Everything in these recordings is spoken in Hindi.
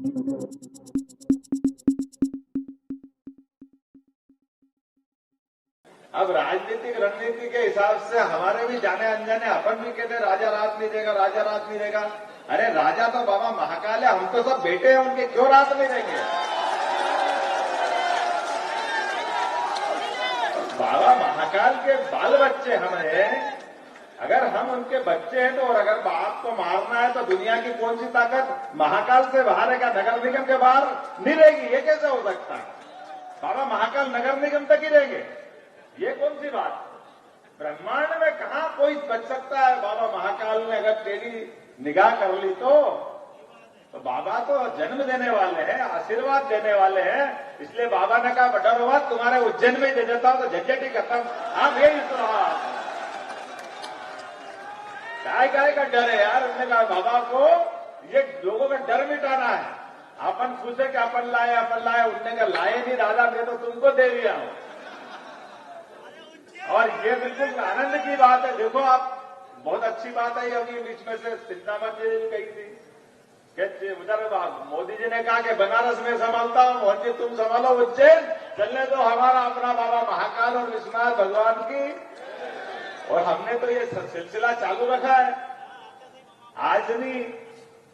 अब राजनीतिक रणनीति के हिसाब से हमारे भी जाने अनजाने अपन भी कहते राजा रात नहीं देगा, राजा रात नहीं देगा। अरे राजा तो बाबा महाकाल है, हम तो सब बेटे हैं उनके, क्यों रात नहीं देंगे? बाबा महाकाल के बाल बच्चे हम हैं। अगर हम उनके बच्चे हैं तो, और अगर बाप को मारना है तो दुनिया की कौन सी ताकत महाकाल से बाहर है? क्या नगर निगम के बाहर नहीं रहेगी? ये कैसे हो सकता है? बाबा महाकाल नगर निगम तक ही रहेंगे, ये कौन सी बात? ब्रह्मांड में कहां कोई बच सकता है? बाबा महाकाल ने अगर तेरी निगाह कर ली तो बाबा तो जन्म देने वाले हैं, आशीर्वाद देने वाले हैं। इसलिए बाबा ने कहा डर हुआ तुम्हारे उज्जैन में ही दे देता हूं तो झंझट ही खत्म। आप यही सुना काय का डर है यार? उसने कहा बाबा को ये लोगों का डर मिटाना है। अपन खुश है कि अपन लाए। उनने कहा लाए नहीं दादा, मैं तो तुमको दे दिया हूं। और ये बिल्कुल आनंद की बात है। देखो आप, बहुत अच्छी बात है। अभी बीच में से चिंतामण जी कही थी कि उधर मोदी जी ने कहा कि बनारस में संभालता हूं, मोहन जी तुम संभालो उज्जैन, चलने दो हमारा अपना बाबा महाकाल और विश्वनाथ भगवान की। और हमने तो ये सिलसिला चालू रखा है। आज नहीं,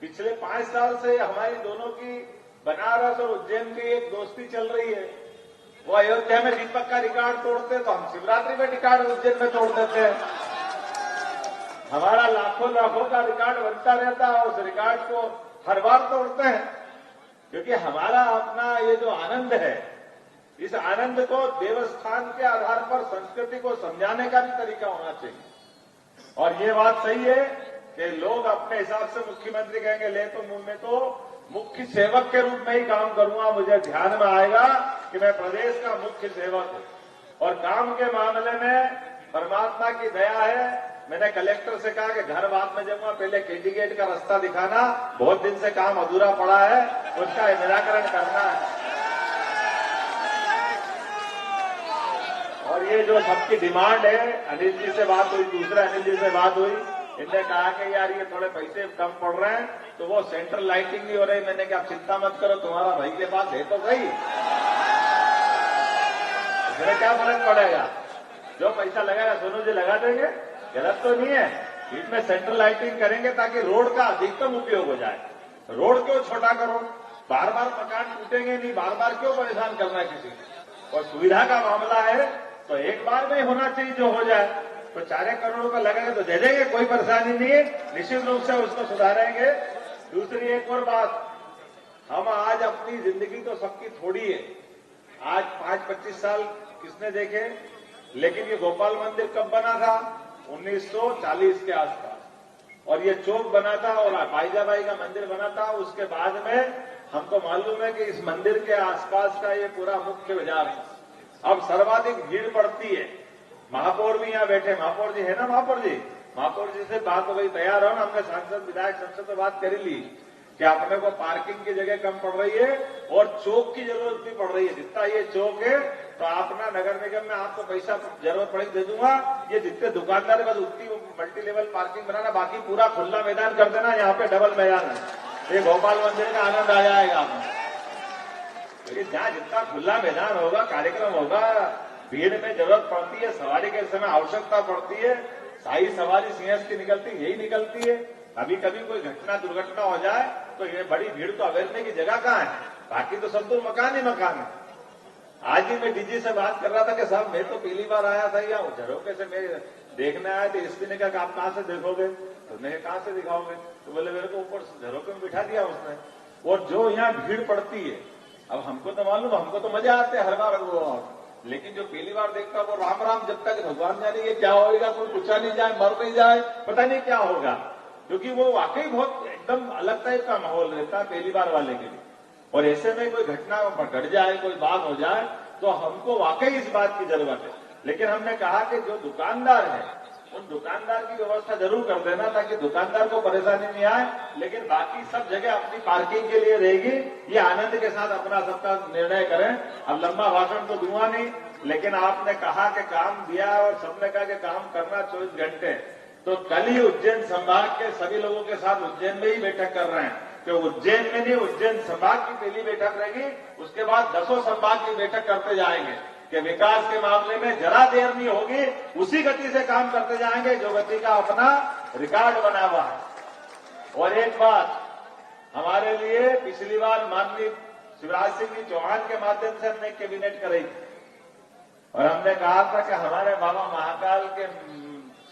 पिछले 5 साल से हमारी दोनों की बनारस और उज्जैन की एक दोस्ती चल रही है। वो अयोध्या में दीपक का रिकॉर्ड तोड़ते तो हम शिवरात्रि में रिकॉर्ड उज्जैन में तोड़ देते हैं। हमारा लाखों का रिकॉर्ड बनता रहता है, उस रिकॉर्ड को हर बार तोड़ते हैं। क्योंकि हमारा अपना ये जो आनंद है, इस आनंद को देवस्थान के आधार पर संस्कृति को समझाने का भी तरीका होना चाहिए। और ये बात सही है कि लोग अपने हिसाब से मुख्यमंत्री कहेंगे ले तो मुंह में तो मुख्य सेवक के रूप में ही काम करूंगा। मुझे ध्यान में आएगा कि मैं प्रदेश का मुख्य सेवक हूं। और काम के मामले में परमात्मा की दया है। मैंने कलेक्टर से कहा कि घर बाद में जाऊंगा, पहले कैंडिडेट का रास्ता दिखाना, बहुत दिन से काम अधूरा पड़ा है, उसका निराकरण करना है। और ये जो सबकी डिमांड है, अनिल जी से बात हुई, दूसरे अनिल जी से बात हुई, इनने कहा कि यार ये थोड़े पैसे कम पड़ रहे हैं तो वो सेंट्रल लाइटिंग नहीं हो रही। मैंने कहा चिंता मत करो, तुम्हारा भाई के पास है तो सही, इसमें क्या फर्क पड़ेगा? जो पैसा लगाएगा सोनू जी लगा देंगे, गलत तो नहीं है। बीच में सेंट्रल लाइटिंग करेंगे ताकि रोड का अधिकतम उपयोग हो जाए। रोड क्यों छोटा करो? बार बार मकान टूटेंगे नहीं, बार बार क्यों परेशान करना है किसी को? और सुविधा का मामला है तो एक बार में होना चाहिए, जो हो जाए। तो 4 करोड़ रुपए लगेंगे तो दे देंगे, कोई परेशानी नहीं है, निश्चित रूप से उसको सुधारेंगे। दूसरी एक और बात, हम आज अपनी जिंदगी तो सबकी थोड़ी है, आज 5-25 साल किसने देखे, लेकिन ये गोपाल मंदिर कब बना था? 1940 के आसपास। और ये चौक बना था और बाईजाबाई का मंदिर बना था। उसके बाद में हमको मालूम है कि इस मंदिर के आसपास का ये पूरा मुख्य बाजार है। अब सर्वाधिक भीड़ पड़ती है। महापौर भी यहाँ बैठे, महापौर जी है ना? महापौर जी से बात हो गई, तैयार हो ना? हमने सांसद विधायक सबसे तो बात कर ली कि अपने को पार्किंग की जगह कम पड़ रही है और चौक की जरूरत भी पड़ रही है। जितना ये चौक है तो अपना नगर निगम में आपको पैसा जरूरत पड़ेगी दे दूंगा। ये जितने दुकानदार है बस उतनी मल्टी लेवल पार्किंग बनाना, बाकी पूरा खुला मैदान कर देना। यहाँ पे डबल मैदान है, ये गोपाल मंदिर का आनंद आ जाएगा आपको। जहाँ जितना खुला मैदान होगा, कार्यक्रम होगा, भीड़ में जरूरत पड़ती है, सवारी के समय आवश्यकता पड़ती है, शाही सवारी सिंहस्थ की निकलती यही निकलती है। कभी कभी कोई घटना दुर्घटना हो जाए तो ये बड़ी भीड़ तो अवेरने की जगह कहाँ है? बाकी तो सब तो मकान ही मकान है। आज ही मैं डीजी से बात कर रहा था कि साहब मैं तो पहली बार आया था यहाँ झरोके से मैं देखने आया, तो एसपी ने कहा आप कहाँ से देखोगे? तो मैं कहाँ से दिखाओगे? तो बोले मेरे को ऊपर झरोके में बिठा दिया उसने। और जो यहाँ भीड़ पड़ती है, अब हमको तो मालूम, हमको तो मजा आते हर बार वो, लेकिन जो पहली बार देखता वो राम राम जब तक भगवान जाने ये क्या होगा, कोई पूछा नहीं जाए, मर नहीं जाए, पता नहीं क्या होगा। क्योंकि वो वाकई बहुत एकदम अलग टाइप का माहौल रहता है पहली बार वाले के लिए। और ऐसे में कोई घटना घट जाए, कोई बात हो जाए तो हमको वाकई इस बात की जरूरत है। लेकिन हमने कहा कि जो दुकानदार है उन दुकानदार की व्यवस्था जरूर कर देना ताकि दुकानदार को परेशानी नहीं आए, लेकिन बाकी सब जगह अपनी पार्किंग के लिए रहेगी। ये आनंद के साथ अपना सबका निर्णय करें। अब लंबा भाषण तो दूंगा नहीं, लेकिन आपने कहा कि काम दिया और सबने कहा कि काम करना 24 घंटे। तो कल ही उज्जैन संभाग के सभी लोगों के साथ उज्जैन में ही बैठक कर रहे हैं। कि उज्जैन में नहीं, उज्जैन संभाग की पहली बैठक रहेगी, उसके बाद 10 संभाग की बैठक करते जाएंगे कि विकास के मामले में जरा देर नहीं होगी, उसी गति से काम करते जाएंगे जो गति का अपना रिकॉर्ड बना हुआ है। और एक बात हमारे लिए पिछली बार माननीय शिवराज सिंह जी चौहान के माध्यम से हमने कैबिनेट कराई और हमने कहा था कि हमारे बाबा महाकाल के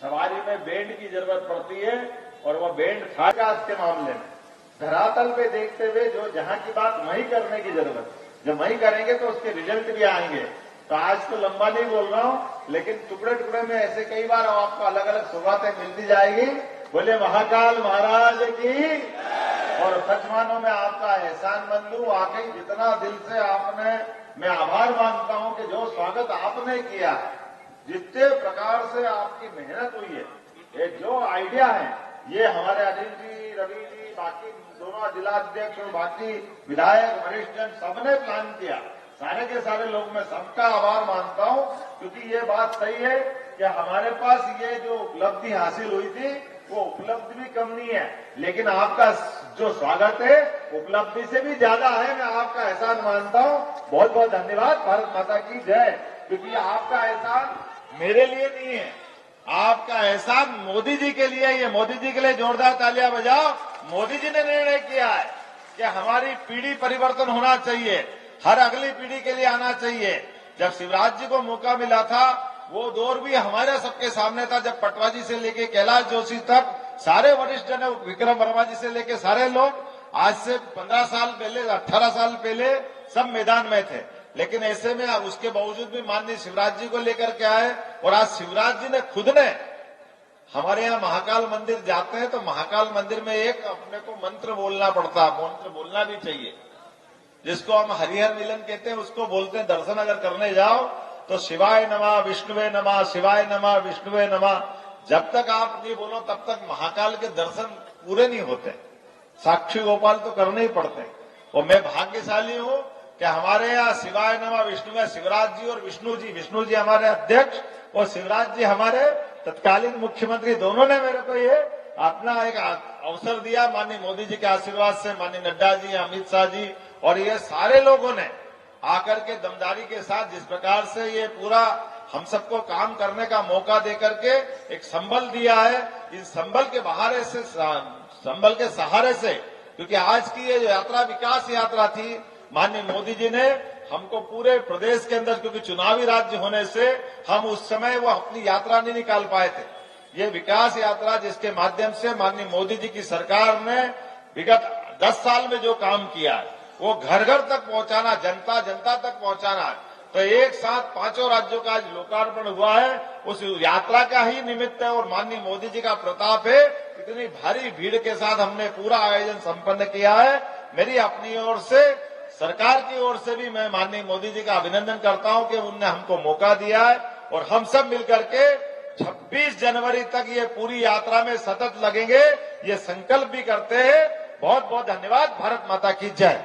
सवारी में बैंड की जरूरत पड़ती है और वो बैंड था विकास के मामले में धरातल पे देखते हुए जो जहां की बात वहीं करने की जरूरत, जब वहीं करेंगे तो उसके रिजल्ट भी आएंगे। तो आज तो लंबा नहीं बोल रहा हूं, लेकिन टुकड़े टुकड़े में ऐसे कई बार आपको अलग अलग शुरुआतें मिलती जाएगी। बोले महाकाल महाराज की। और सच मानो मैं आपका एहसानमंद हूं, वाकई जितना दिल से आपने, मैं आभार मानता हूं कि जो स्वागत आपने किया, जितने प्रकार से आपकी मेहनत हुई है, ये जो आइडिया है, ये हमारे अनिल जी, रवि जी, बाकी दोनों जिलाध्यक्ष और बाकी विधायक वरिष्ठ जन सबने प्लान किया। सारे के सारे लोग, मैं सबका आभार मानता हूं, क्योंकि ये बात सही है कि हमारे पास ये जो उपलब्धि हासिल हुई थी वो उपलब्धि भी कम नहीं है, लेकिन आपका जो स्वागत है उपलब्धि से भी ज्यादा है। मैं आपका एहसान मानता हूं। बहुत बहुत धन्यवाद। भारत माता की जय। क्योंकि आपका एहसान मेरे लिए नहीं है, आपका एहसान मोदी जी के लिए। ये मोदी जी के लिए जोरदार तालियां बजाओ। मोदी जी ने निर्णय किया है कि हमारी पीढ़ी परिवर्तन होना चाहिए, हर अगली पीढ़ी के लिए आना चाहिए। जब शिवराज जी को मौका मिला था, वो दौर भी हमारे सबके सामने था, जब पटवा जी से लेके कैलाश जोशी तक सारे वरिष्ठ जन, विक्रम वर्मा जी से लेके सारे लोग आज से 15 साल पहले, 18 साल पहले सब मैदान में थे। लेकिन ऐसे में उसके बावजूद भी माननीय शिवराज जी को लेकर के आए और आज शिवराज जी ने खुद ने, हमारे यहाँ महाकाल मंदिर जाते हैं तो महाकाल मंदिर में एक अपने को मंत्र बोलना पड़ता है, मंत्र बोलना भी चाहिए, जिसको हम हरिहर मिलन कहते हैं, उसको बोलते हैं। दर्शन अगर करने जाओ तो शिवाय नमः, विष्णुवे नमः, शिवाय नमः, विष्णुवे नमः, जब तक आप नहीं बोलो तब तक महाकाल के दर्शन पूरे नहीं होते। साक्षी गोपाल तो करने ही पड़ते। और मैं भाग्यशाली हूं कि हमारे यहाँ शिवाय नमः, विष्णुवे, शिवराज जी और विष्णु जी हमारे अध्यक्ष और शिवराज जी हमारे तत्कालीन मुख्यमंत्री, दोनों ने मेरे को ये अपना एक अवसर दिया। माननीय मोदी जी के आशीर्वाद से, माननीय नड्डा जी, अमित शाह जी और ये सारे लोगों ने आकर के दमदारी के साथ जिस प्रकार से ये पूरा हम सबको काम करने का मौका देकर के एक संबल दिया है, इस संबल के सहारे से, क्योंकि आज की ये यात्रा विकास यात्रा थी, माननीय मोदी जी ने हमको पूरे प्रदेश के अंदर, क्योंकि चुनावी राज्य होने से हम उस समय वो अपनी यात्रा नहीं निकाल पाए थे। ये विकास यात्रा जिसके माध्यम से माननीय मोदी जी की सरकार ने विगत 10 साल में जो काम किया है, वो घर घर तक पहुंचाना, जनता तक पहुंचाना। तो एक साथ 5 राज्यों का आज लोकार्पण हुआ है, उस यात्रा का ही निमित्त है और माननीय मोदी जी का प्रताप है। इतनी भारी भीड़ के साथ हमने पूरा आयोजन संपन्न किया है। मेरी अपनी ओर से, सरकार की ओर से भी मैं माननीय मोदी जी का अभिनंदन करता हूं कि उनने हमको मौका दिया है और हम सब मिलकर के 26 जनवरी तक ये पूरी यात्रा में सतत लगेंगे, ये संकल्प भी करते हैं। बहुत बहुत धन्यवाद। भारत माता की जय।